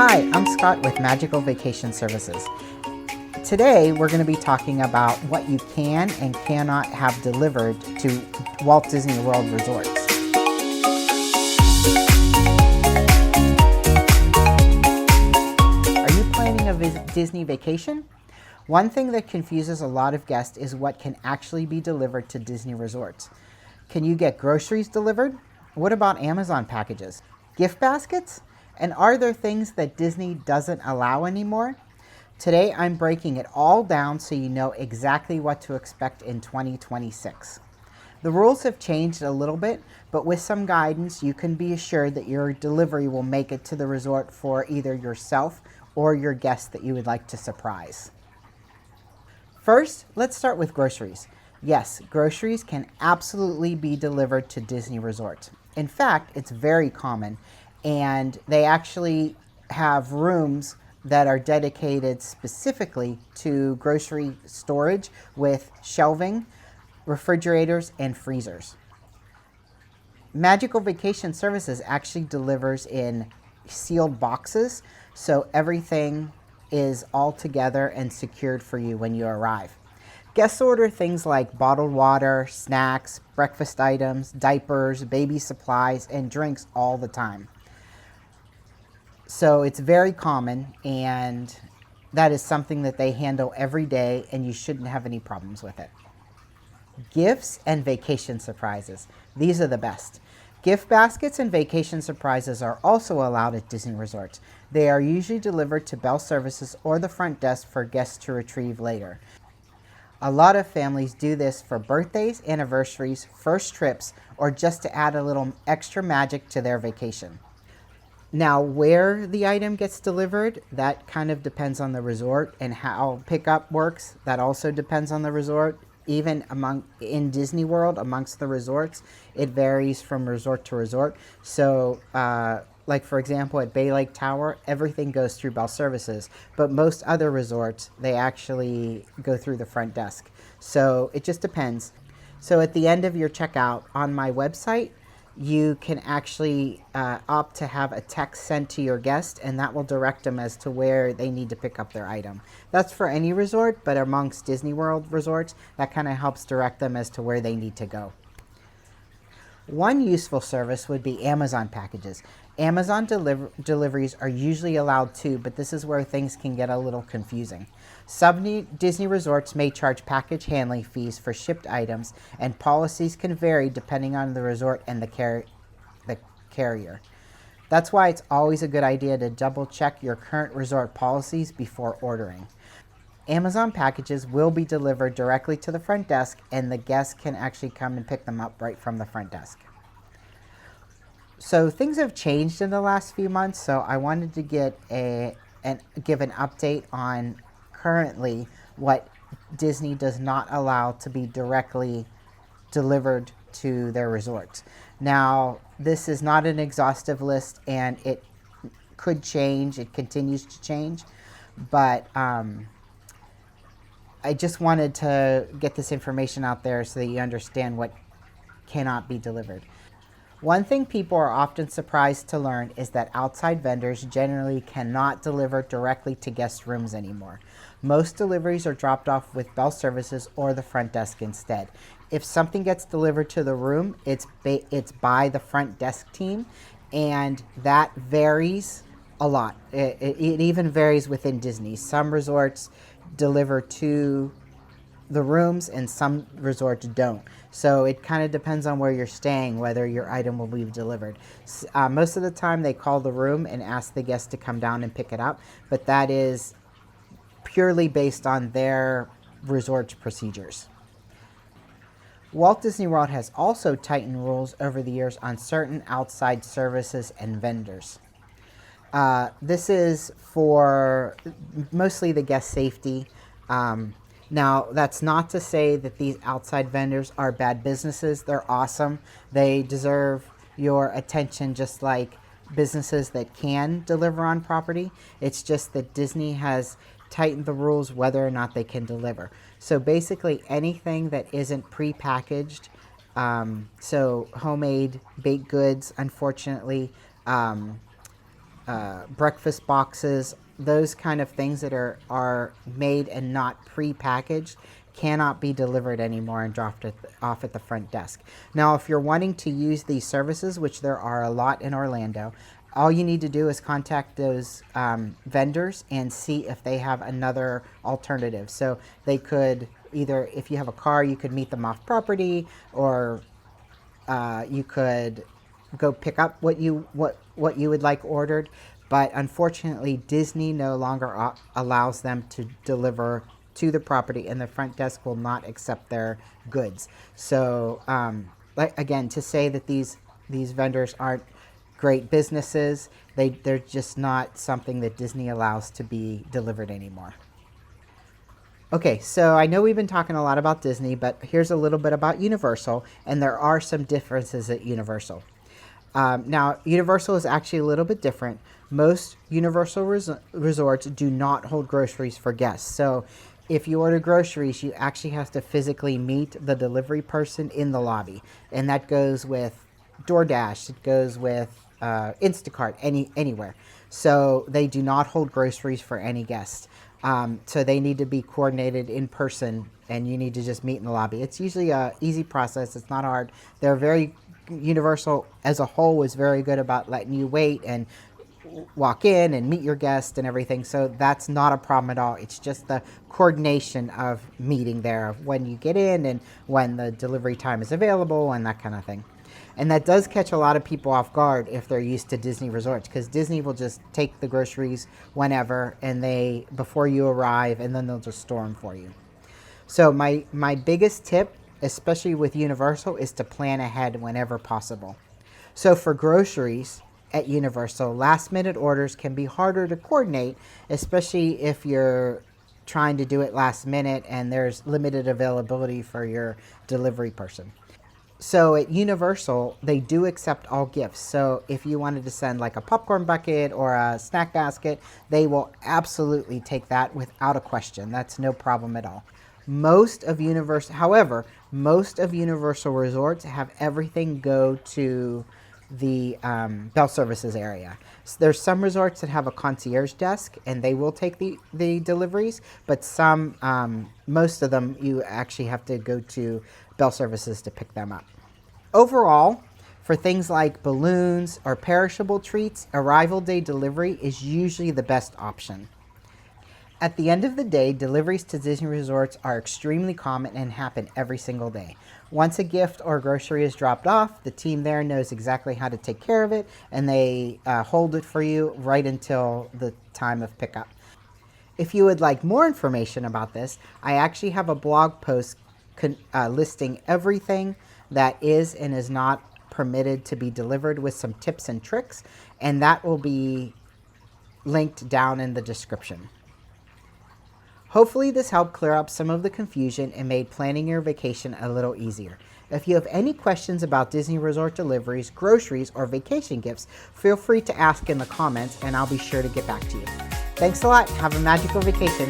Hi, I'm Scott with Magical Vacation Services. Today we're going to be talking about what you can and cannot have delivered to Walt Disney World resorts. Are you planning a Disney vacation? One thing that confuses a lot of guests is what can actually be delivered to Disney resorts. Can you get groceries delivered? What about Amazon packages? Gift baskets? And are there things that Disney doesn't allow anymore? Today I'm breaking it all down so you know exactly what to expect in 2026. The rules have changed a little bit, but with some guidance you can be assured that your delivery will make it to the resort for either yourself or your guests that you would like to surprise. First, let's start with groceries. Yes, groceries can absolutely be delivered to Disney resorts. In fact, it's very common, and they actually have rooms that are dedicated specifically to grocery storage with shelving, refrigerators, and freezers. Magical Vacation Services actually delivers in sealed boxes, so everything is all together and secured for you when you arrive. Guests order things like bottled water, snacks, breakfast items, diapers, baby supplies, and drinks all the time. So it's very common, and that is something that they handle every day, and you shouldn't have any problems with it. Gifts and vacation surprises. These are the best. Gift baskets and vacation surprises are also allowed at Disney resorts. They are usually delivered to bell services or the front desk for guests to retrieve later. A lot of families do this for birthdays, anniversaries, first trips, or just to add a little extra magic to their vacation. Now, where the item gets delivered, that kind of depends on the resort, and how pickup works, that also depends on the resort. Even in Disney World, amongst the resorts, it varies from resort to resort. So, like for example, at Bay Lake Tower, everything goes through bell services, but most other resorts, they actually go through the front desk. So it just depends. So at the end of your checkout on my website, you can actually opt to have a text sent to your guest, and that will direct them as to where they need to pick up their item. That's for any resort, but amongst Disney World resorts, that kind of helps direct them as to where they need to go. One useful service would be Amazon packages. Amazon deliveries are usually allowed too, but this is where things can get a little confusing. Some Disney resorts may charge package handling fees for shipped items, and policies can vary depending on the resort and the carrier. That's why it's always a good idea to double check your current resort policies before ordering. Amazon packages will be delivered directly to the front desk, and the guests can actually come and pick them up right from the front desk. So things have changed in the last few months, so I wanted to give an update on currently what Disney does not allow to be directly delivered to their resorts. Now, this is not an exhaustive list, and it could change. It continues to change, but I just wanted to get this information out there so that you understand what cannot be delivered. One thing people are often surprised to learn is that outside vendors generally cannot deliver directly to guest rooms anymore. Most deliveries are dropped off with bell services or the front desk instead. If something gets delivered to the room, it's by the front desk team, and that varies a lot. It even varies within Disney. Some resorts deliver to the rooms and some resorts don't. So it kind of depends on where you're staying, whether your item will be delivered. Most of the time they call the room and ask the guest to come down and pick it up, but that is purely based on their resort's procedures. Walt Disney World has also tightened rules over the years on certain outside services and vendors. This is for mostly the guest safety. Now, that's not to say that these outside vendors are bad businesses. They're awesome. They deserve your attention just like businesses that can deliver on property. It's just that Disney has tightened the rules whether or not they can deliver. So basically anything that isn't prepackaged, so homemade baked goods, unfortunately, breakfast boxes, those kind of things that are made and not pre-packaged cannot be delivered anymore and dropped off at the front desk. Now, if you're wanting to use these services, which there are a lot in Orlando, all you need to do is contact those vendors and see if they have another alternative. So they could either, if you have a car, you could meet them off property, or you could go pick up what you would like ordered. But unfortunately, Disney no longer allows them to deliver to the property, and the front desk will not accept their goods. So, again, to say that these vendors aren't great businesses, they're just not something that Disney allows to be delivered anymore. Okay, so I know we've been talking a lot about Disney, but here's a little bit about Universal, and there are some differences at Universal. Now, Universal is actually a little bit different. Most Universal resorts do not hold groceries for guests. So if you order groceries, you actually have to physically meet the delivery person in the lobby. And that goes with DoorDash, it goes with Instacart, anywhere. So they do not hold groceries for any guests. So they need to be coordinated in person, and you need to just meet in the lobby. It's usually an easy process. It's not hard. Universal as a whole was very good about letting you wait and walk in and meet your guest and everything. So that's not a problem at all. It's just the coordination of meeting there, of when you get in and when the delivery time is available and that kind of thing. And that does catch a lot of people off guard if they're used to Disney resorts, because Disney will just take the groceries whenever, and before you arrive, and then they'll just store them for you. So my biggest tip, especially with Universal, is to plan ahead whenever possible. So for groceries at Universal, last minute orders can be harder to coordinate, especially if you're trying to do it last minute and there's limited availability for your delivery person. So at Universal, they do accept all gifts. So if you wanted to send like a popcorn bucket or a snack basket, they will absolutely take that without a question. That's no problem at all. However, most of Universal resorts have everything go to the Bell Services area. So there's some resorts that have a concierge desk, and they will take the deliveries, but most of them, you actually have to go to Bell Services to pick them up. Overall, for things like balloons or perishable treats, arrival day delivery is usually the best option. At the end of the day, deliveries to Disney resorts are extremely common and happen every single day. Once a gift or grocery is dropped off, the team there knows exactly how to take care of it, and they hold it for you right until the time of pickup. If you would like more information about this, I actually have a blog post listing everything that is and is not permitted to be delivered with some tips and tricks, and that will be linked down in the description. Hopefully this helped clear up some of the confusion and made planning your vacation a little easier. If you have any questions about Disney Resort deliveries, groceries, or vacation gifts, feel free to ask in the comments and I'll be sure to get back to you. Thanks a lot. Have a magical vacation.